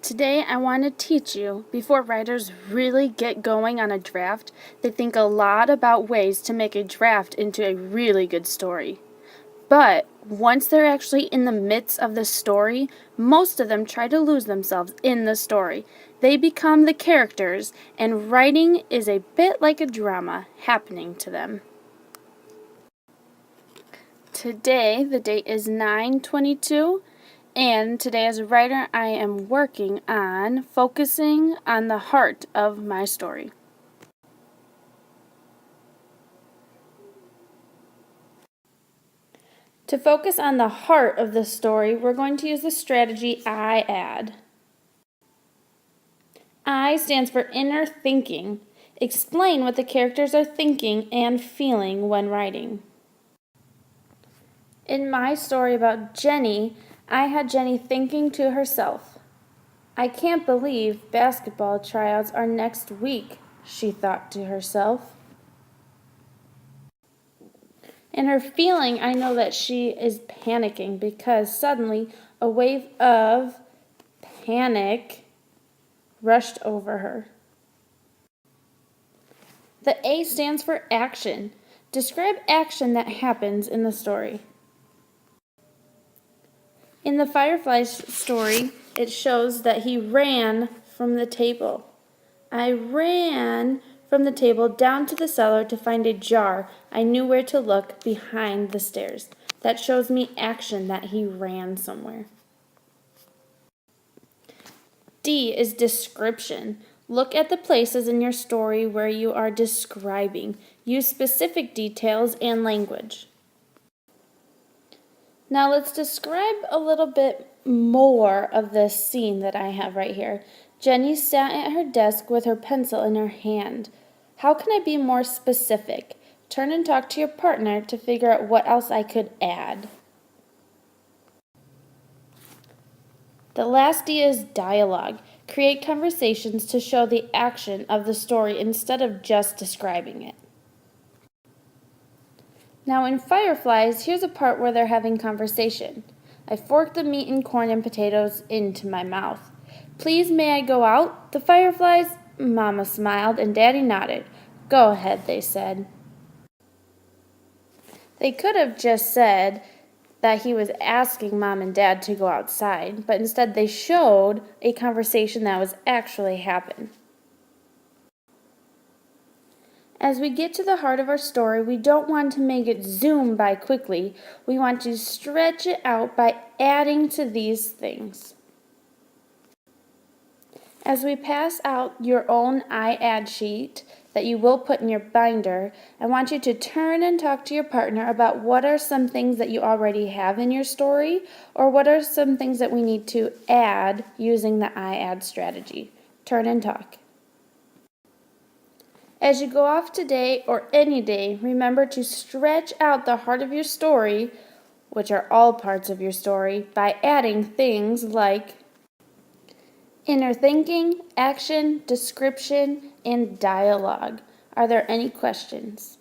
Today I want to teach you, before writers really get going on a draft, they think a lot about ways to make a draft into a really good story. But once they're actually in the midst of the story, most of them try to lose themselves in the story. They become the characters, and writing is a bit like a drama happening to them. Today, the date is 9/22. And today as a writer, I am working on focusing on the heart of my story. To focus on the heart of the story, we're going to use the strategy I-ADD. I stands for inner thinking. Explain what the characters are thinking and feeling when writing. In my story about Jenny, I had Jenny thinking to herself, "I can't believe basketball tryouts are next week," she thought to herself. In her feeling, I know that she is panicking because suddenly a wave of panic rushed over her. The A stands for action. Describe action that happens in the story. In the Firefly's story, it shows that he ran from the table. I ran from the table down to the cellar to find a jar. I knew where to look behind the stairs. That shows me action, that he ran somewhere. D is description. Look at the places in your story where you are describing. Use specific details and language. Now let's describe a little bit more of this scene that I have right here. Jenny sat at her desk with her pencil in her hand. How can I be more specific? Turn and talk to your partner to figure out what else I could add. The last D is dialogue. Create conversations to show the action of the story instead of just describing it. Now in Fireflies, here's a part where they're having conversation. I forked the meat and corn and potatoes into my mouth. "Please, may I go out?" The Fireflies, Mama smiled and Daddy nodded. "Go ahead," they said. They could have just said that he was asking Mom and Dad to go outside, but instead they showed a conversation that was actually happening. As we get to the heart of our story, we don't want to make it zoom by quickly. We want to stretch it out by adding to these things. As we pass out your own I-ADD sheet that you will put in your binder, I want you to turn and talk to your partner about what are some things that you already have in your story, or what are some things that we need to add using the I-ADD strategy. Turn and talk. As you go off today or any day, remember to stretch out the heart of your story, which are all parts of your story, by adding things like inner thinking, action, description, and dialogue. Are there any questions?